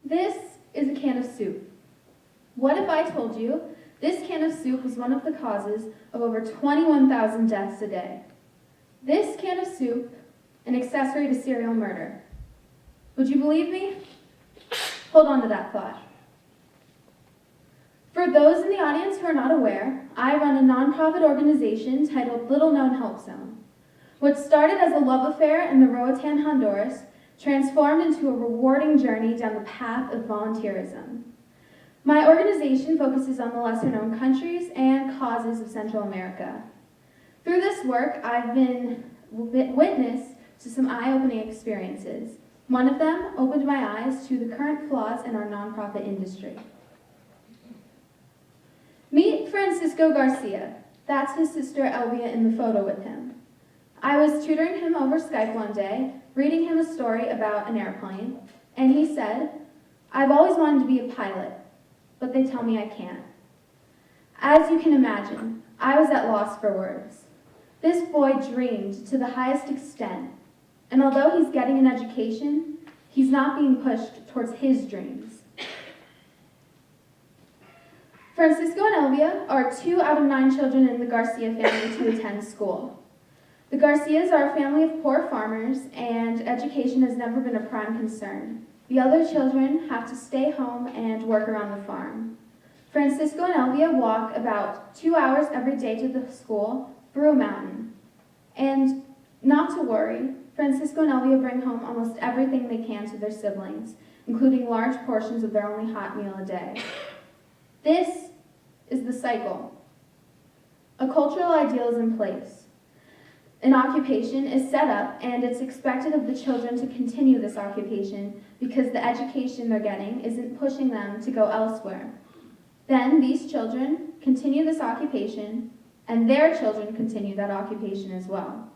This is a can of soup. What if I told you this can of soup was one of the causes of over 21,000 deaths a day? This can of soup, an accessory to serial murder. Would you believe me? Hold on to that thought. For those in the audience who are not aware, I run a nonprofit organization titled Little Known Help Zone. What started as a love affair in the Roatan, Honduras, transformed into a rewarding journey down the path of volunteerism. My organization focuses on the lesser-known countries and causes of Central America. Through this work, I've been witness to some eye-opening experiences. One of them opened my eyes to the current flaws in our nonprofit industry. Meet Francisco Garcia. That's his sister Elvia in the photo with him. I was tutoring him over Skype one day, reading him a story about an airplane, and he said, "I've always wanted to be a pilot, but they tell me I can't." As you can imagine, I was at loss for words. This boy dreamed to the highest extent, and although he's getting an education, he's not being pushed towards his dreams. Francisco and Elvia are 2 out of 9 children in the Garcia family to attend school. The Garcias are a family of poor farmers, and education has never been a prime concern. The other children have to stay home and work around the farm. Francisco and Elvia walk about 2 hours every day to the school through a mountain. And not to worry, Francisco and Elvia bring home almost everything they can to their siblings, including large portions of their only hot meal a day. This is the cycle. A cultural ideal is in place. An occupation is set up, and it's expected of the children to continue this occupation because the education they're getting isn't pushing them to go elsewhere. Then these children continue this occupation, and their children continue that occupation as well.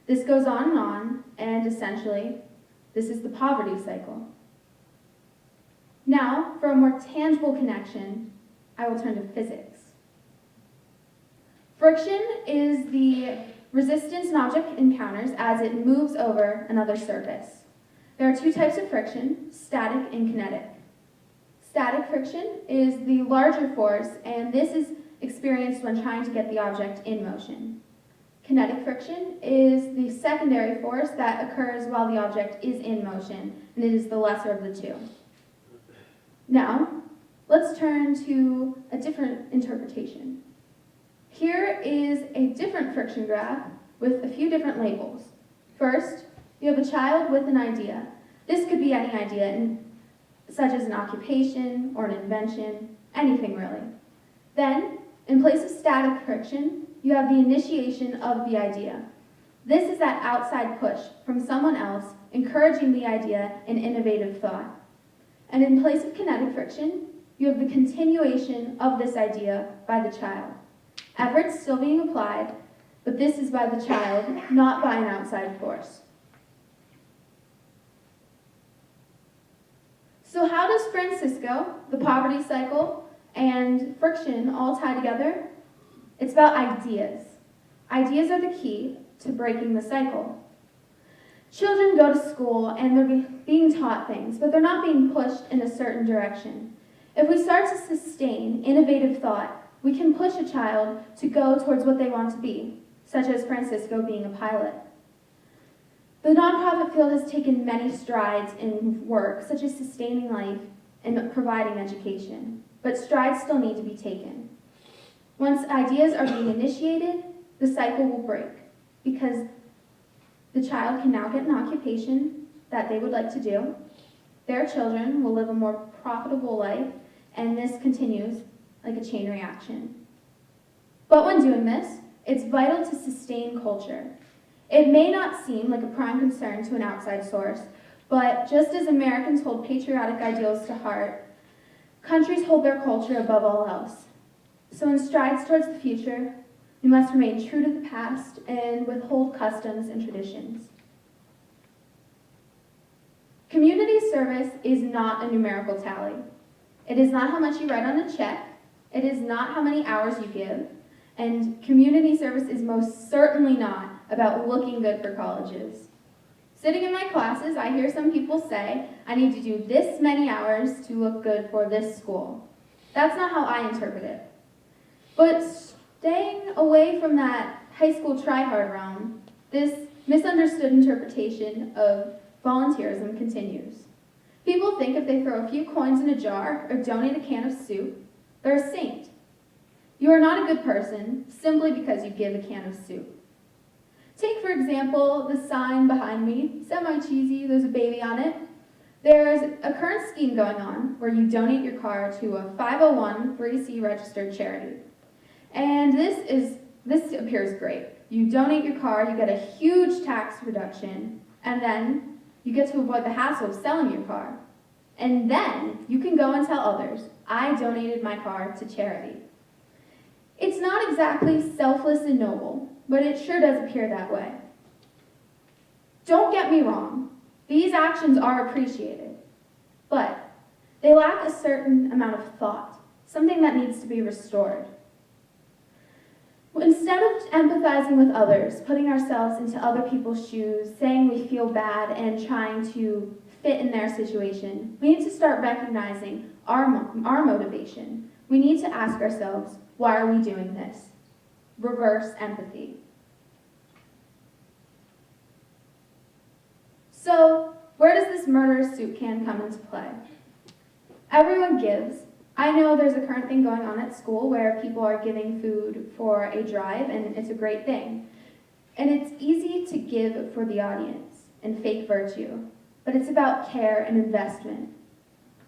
This goes on, and essentially, this is the poverty cycle. Now, for a more tangible connection, I will turn to physics. Friction is the resistance an object encounters as it moves over another surface. There are 2 types of friction, static and kinetic. Static friction is the larger force, and this is experienced when trying to get the object in motion. Kinetic friction is the secondary force that occurs while the object is in motion, and it is the lesser of the 2. Now, let's turn to a different interpretation. Here is a different friction graph with a few different labels. First, you have a child with an idea. This could be any idea, such as an occupation or an invention, anything really. Then, in place of static friction, you have the initiation of the idea. This is that outside push from someone else encouraging the idea and innovative thought. And in place of kinetic friction, you have the continuation of this idea by the child. Effort's still being applied, but this is by the child, not by an outside force. So how does Francisco, the poverty cycle, and friction all tie together? It's about ideas. Ideas are the key to breaking the cycle. Children go to school and they're being taught things, but they're not being pushed in a certain direction. If we start to sustain innovative thought, we can push a child to go towards what they want to be, such as Francisco being a pilot. The nonprofit field has taken many strides in work, such as sustaining life and providing education, but strides still need to be taken. Once ideas are being initiated, the cycle will break, because the child can now get an occupation that they would like to do, their children will live a more profitable life, and this continues like a chain reaction. But when doing this, it's vital to sustain culture. It may not seem like a prime concern to an outside source, but just as Americans hold patriotic ideals to heart, countries hold their culture above all else. So in strides towards the future, we must remain true to the past and withhold customs and traditions. Community service is not a numerical tally. It is not how much you write on a check. It is not how many hours you give. And community service is most certainly not about looking good for colleges. Sitting in my classes, I hear some people say, I need to do this many hours to look good for this school. That's not how I interpret it. But staying away from that high school try-hard realm, this misunderstood interpretation of volunteerism continues. People think if they throw a few coins in a jar or donate a can of soup, they're a saint. You are not a good person simply because you give a can of soup. Take, for example, the sign behind me, semi-cheesy, there's a baby on it. There's a current scheme going on where you donate your car to a 501(c) registered charity. And this appears great. You donate your car, you get a huge tax reduction, and then you get to avoid the hassle of selling your car. And then you can go and tell others, I donated my car to charity. It's not exactly selfless and noble, but it sure does appear that way. Don't get me wrong, these actions are appreciated, but they lack a certain amount of thought, something that needs to be restored. Instead of empathizing with others, putting ourselves into other people's shoes, saying we feel bad and trying to fit in their situation, we need to start recognizing our motivation. We need to ask ourselves, why are we doing this? Reverse empathy. So, where does this murderous soup can come into play? Everyone gives. I know there's a current thing going on at school where people are giving food for a drive, and it's a great thing. And it's easy to give for the audience and fake virtue, but it's about care and investment.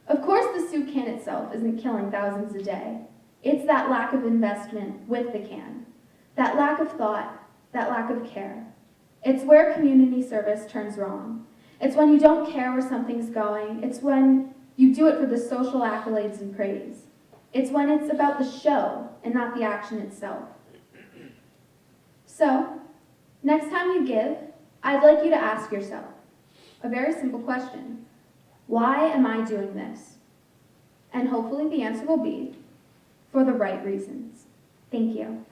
Of course, the soup can itself isn't killing thousands a day. It's that lack of investment with the can, that lack of thought, that lack of care. It's where community service turns wrong. It's when you don't care where something's going. It's when you do it for the social accolades and praise. It's when it's about the show and not the action itself. So, next time you give, I'd like you to ask yourself a very simple question. Why am I doing this? And hopefully the answer will be for the right reasons. Thank you.